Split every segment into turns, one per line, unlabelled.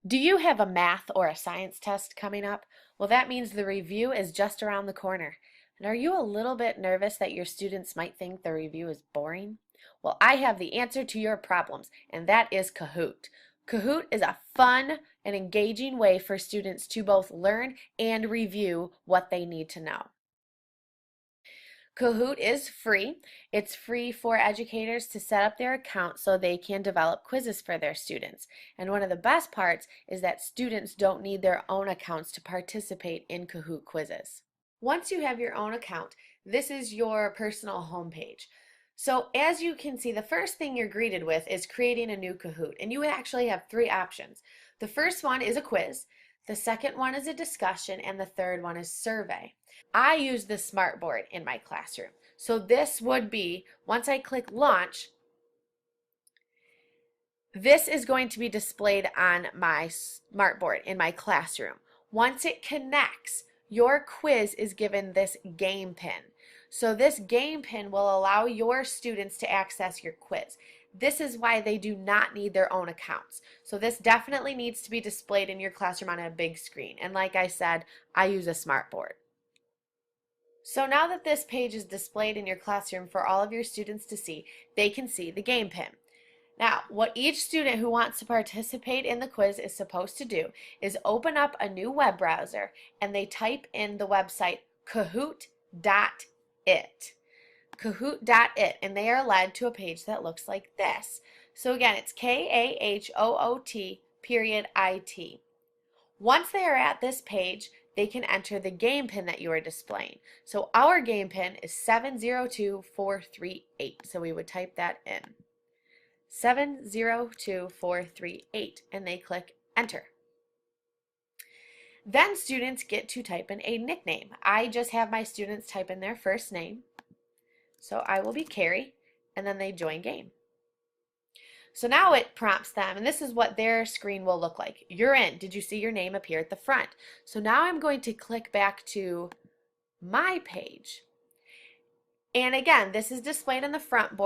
Do you have a math or a science test coming up? Well, that means the review is just around the corner. And are you a little bit nervous that your students might think the review is boring? Well, I have the answer to your problems, and that is Kahoot. Kahoot is a fun and engaging way for students to both learn and review what they need to know. Kahoot is free. It's free for educators to set up their account so they can develop quizzes for their students. And one of the best parts is that students don't need their own accounts to participate in Kahoot quizzes. Once you have your own account, this is your personal homepage. So as you can see, the first thing you're greeted with is creating a new Kahoot. And you actually have three options. The first one is a quiz. The second one is a discussion, and the third one is survey. I use the smartboard in my classroom. So this would be, once I click launch, this is going to be displayed on my smartboard in my classroom. Once it connects, your quiz is given this game pin. So this game pin will allow your students to access your quiz. This is why they do not need their own accounts. So this definitely needs to be displayed in your classroom on a big screen. And like I said, I use a smartboard. So now that this page is displayed in your classroom for all of your students to see, they can see the game pin. Now, what each student who wants to participate in the quiz is supposed to do is open up a new web browser and they type in the website kahoot.it. Kahoot.it, and they are led to a page that looks like this. So again, it's KAHOOT.IT. Once they are at this page, they can enter the game pin that you are displaying. So our game pin is 702438. So we would type that in. 702438, and they click enter. Then students get to type in a nickname. I just have my students type in their first name. So I will be Carrie, and then they join game. So now it prompts them, and this is what their screen will look like. You're in. Did you see your name appear at the front? So now I'm going to click back to my page. And again, this is displayed in the front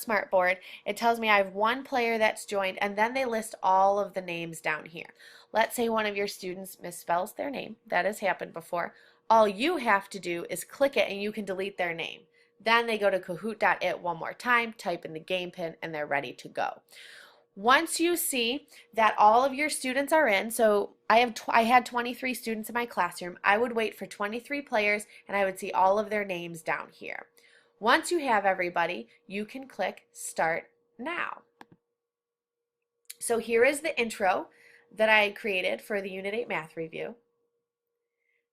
smart board. It tells me I have one player that's joined, and then they list all of the names down here. Let's say one of your students misspells their name. That has happened before. All you have to do is click it and you can delete their name. Then they go to kahoot.it one more time, type in the game pin, and they're ready to go. Once you see that all of your students are in, so I had 23 students in my classroom, I would wait for 23 players and I would see all of their names down here. Once you have everybody, you can click Start Now. So here is the intro that I created for the Unit 8 Math Review.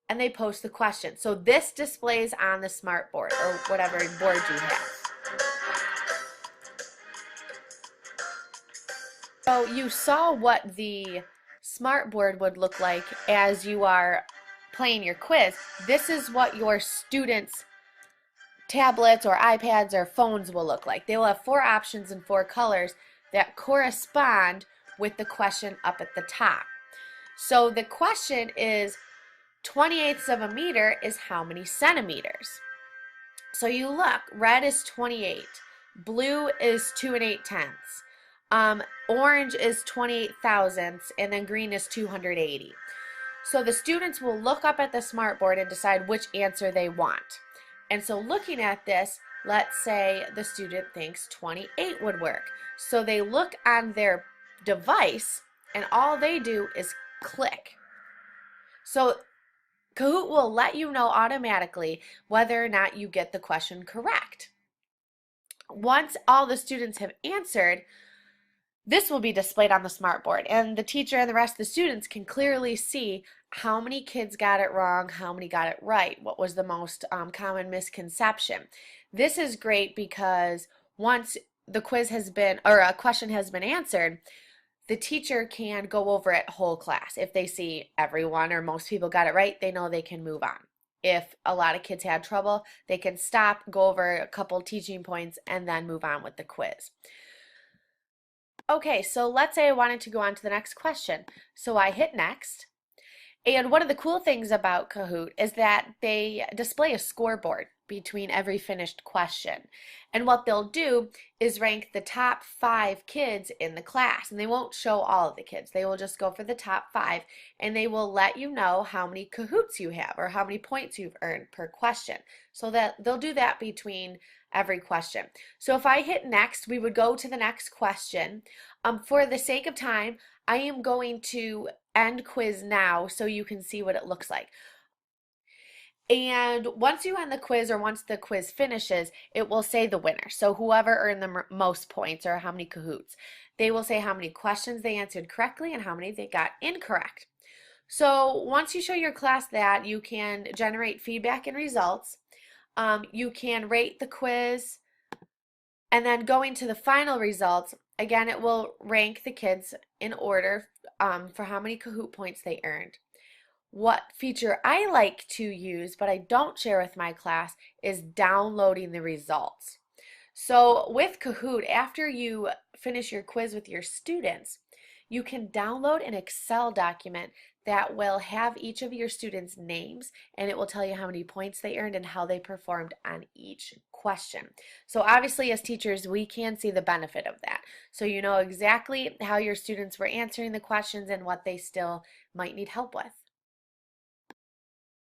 And they post the question. So this displays on the smart board or whatever board you have. So you saw what the smart board would look like as you are playing your quiz. This is what your students' tablets or iPads or phones will look like. They will have 4 options and 4 colors that correspond with the question up at the top. So the question is 28ths of a meter is how many centimeters? So you look, red is 28, blue is 2 8/10, orange is 28 thousandths, and then green is 280. So the students will look up at the smart board and decide which answer they want. And so looking at this, let's say the student thinks 28 would work. So they look on their device and all they do is click. So Kahoot will let you know automatically whether or not you get the question correct. Once all the students have answered, this will be displayed on the smart board, and the teacher and the rest of the students can clearly see how many kids got it wrong, how many got it right, what was the most common misconception. This is great because once the quiz has been, or a question has been answered, the teacher can go over it whole class. If they see everyone or most people got it right, they know they can move on. If a lot of kids had trouble, they can stop, go over a couple teaching points, and then move on with the quiz. Okay, so let's say I wanted to go on to the next question. So I hit next. And one of the cool things about Kahoot is that they display a scoreboard between every finished question. And what they'll do is rank the top 5 kids in the class. And they won't show all of the kids. They will just go for the top 5, and they will let you know how many Kahoots you have or how many points you've earned per question. So that they'll do that between every question. So if I hit next, we would go to the next question. For the sake of time, I am going to end quiz now so you can see what it looks like. And once you end the quiz, or once the quiz finishes, it will say the winner. So whoever earned the most points, or how many Kahoots, they will say how many questions they answered correctly and how many they got incorrect. So once you show your class that, you can generate feedback and results. You can rate the quiz, and then going to the final results, again, it will rank the kids in order for how many Kahoot points they earned. What feature I like to use, but I don't share with my class, is downloading the results. So with Kahoot, after you finish your quiz with your students, you can download an Excel document that will have each of your students' names, and it will tell you how many points they earned and how they performed on each question. So obviously as teachers, we can see the benefit of that. So you know exactly how your students were answering the questions and what they still might need help with.